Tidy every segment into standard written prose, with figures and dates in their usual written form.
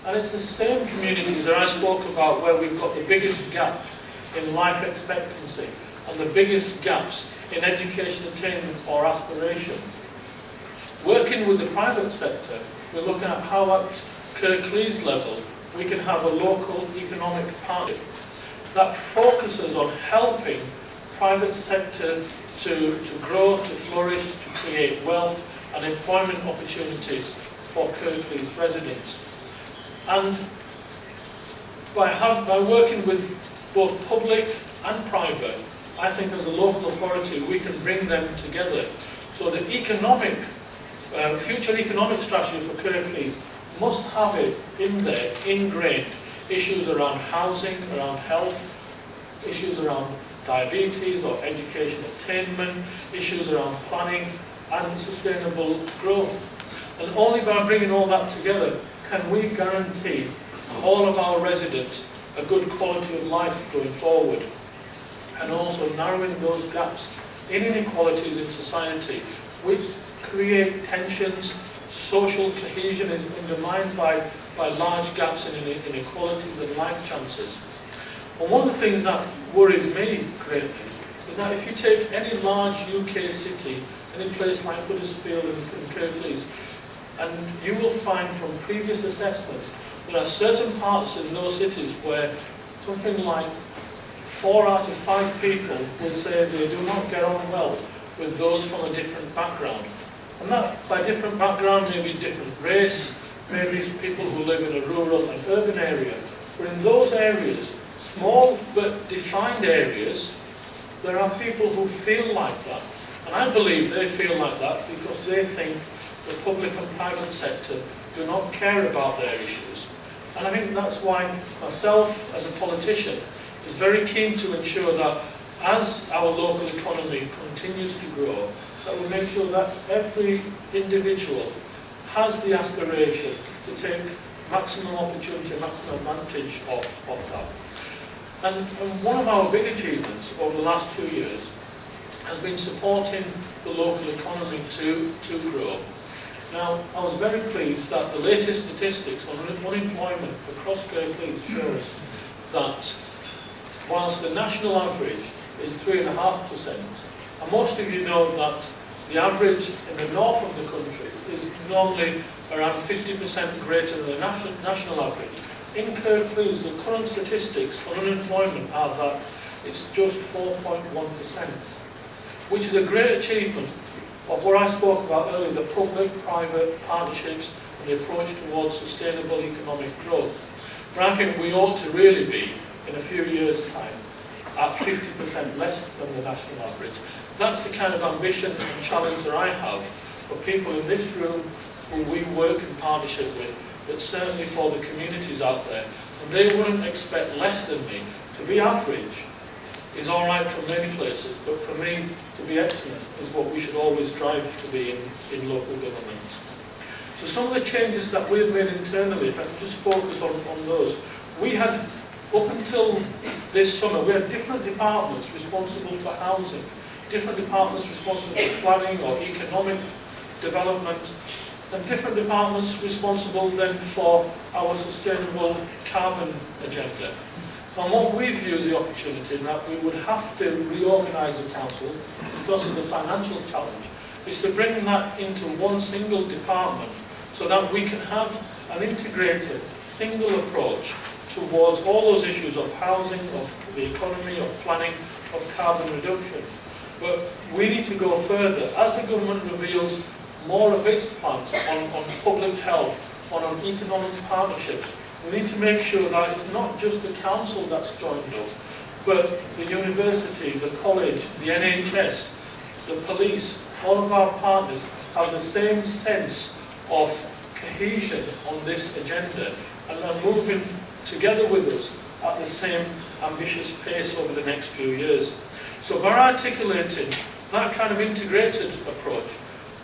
And it's the same communities that I spoke about where we've got the biggest gap in life expectancy and the biggest gaps in education attainment or aspiration. Working with the private sector, we're looking at how at Kirklees level we can have a local economic partnership that focuses on helping private sector to grow, to flourish, to create wealth and employment opportunities for Kirklees residents. And by working with both public and private, I think as a local authority we can bring them together. So the future economic strategy for Kirklees must have it in there, ingrained, issues around housing, around health, issues around diabetes or education attainment, issues around planning and sustainable growth. And only by bringing all that together can we guarantee all of our residents a good quality of life going forward, and also narrowing those gaps in inequalities in society which create tensions. Social cohesion is undermined by large gaps in inequalities and life chances. And one of the things that worries me greatly is that if you take any large UK city, any place like Huddersfield and Kirklees, and you will find from previous assessments there are certain parts in those cities where something like 4 out of 5 people will say they do not get on well with those from a different background. And that, by different background, maybe different race, maybe people who live in a rural and urban area. But in those areas, small but defined areas, there are people who feel like that. And I believe they feel like that because they think the public and private sector do not care about their issues. And I think that's why myself, as a politician, is very keen to ensure that as our local economy continues to grow, that we make sure that every individual has the aspiration to take maximum opportunity, maximum advantage of that. And one of our big achievements over the last 2 years has been supporting the local economy to grow. Now, I was very pleased that the latest statistics on unemployment across Kirklees shows that whilst the national average is 3.5%, and most of you know that the average in the north of the country is normally around 50% greater than the national average. In Kirklees, the current statistics on unemployment are that it's just 4.1%, which is a great achievement of what I spoke about earlier, the public-private partnerships and the approach towards sustainable economic growth. But I think we ought to really be, in a few years' time, at 50% less than the national average. That's the kind of ambition and challenge that I have for people in this room who we work in partnership with, but certainly for the communities out there. And they wouldn't expect less than me. To be average is all right for many places, but for me, to be excellent is what we should always strive to be in local government. So some of the changes that we've made internally, if I can just focus on those, we had, up until this summer, we had different departments responsible for housing, different departments responsible for planning or economic development, and different departments responsible then for our sustainable carbon agenda. And what we view as the opportunity that we would have to reorganise the council because of the financial challenge is to bring that into one single department so that we can have an integrated single approach towards all those issues of housing, of the economy, of planning, of carbon reduction. But we need to go further. As the government reveals more of its plans on public health, on economic partnerships, we need to make sure that it's not just the council that's joined up, but the university, the college, the NHS, the police, all of our partners have the same sense of cohesion on this agenda and are moving together with us at the same ambitious pace over the next few years. So by articulating that kind of integrated approach,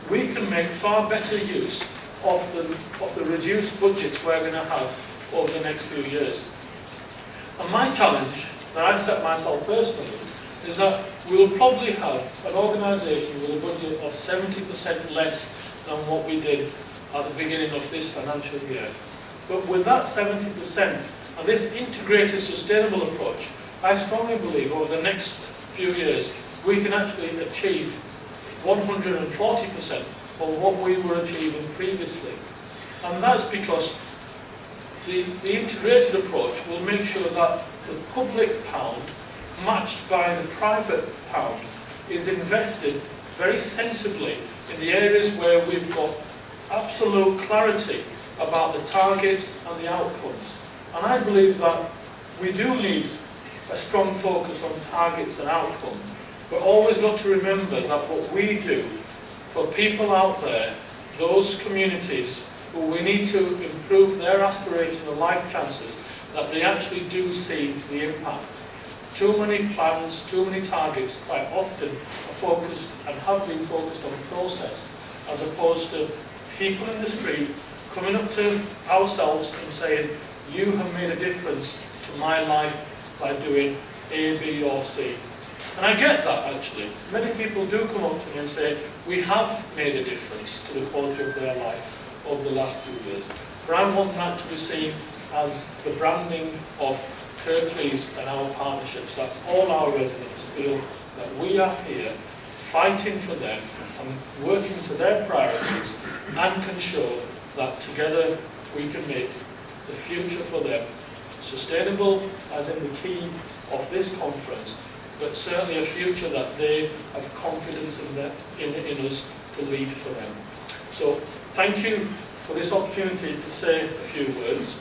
we can make far better use of the reduced budgets we're going to have over the next few years. And my challenge that I set myself personally is that we will probably have an organisation with a budget of 70% less than what we did at the beginning of this financial year. But with that 70% and this integrated sustainable approach, I strongly believe over the next few years we can actually achieve 140% of what we were achieving previously. And that's because the integrated approach will make sure that the public pound matched by the private pound is invested very sensibly in the areas where we've got absolute clarity about the targets and the outcomes. And I believe that we do need a strong focus on targets and outcomes, but always got to remember that what we do for people out there, those communities who we need to improve their aspiration and life chances, that they actually do see the impact. Too many plans, too many targets quite often are focused and have been focused on process, as opposed to people in the street coming up to ourselves and saying, you have made a difference to my life by doing A, B or C. And I get that actually. Many people do come up to me and say, we have made a difference to the quality of their life over the last few years. But I want that to be seen as the branding of Kirklees and our partnerships, that all our residents feel that we are here fighting for them and working to their priorities, and can show that together we can make the future for them sustainable, as in the key of this conference, but certainly a future that they have confidence in us to lead for them. So thank you for this opportunity to say a few words.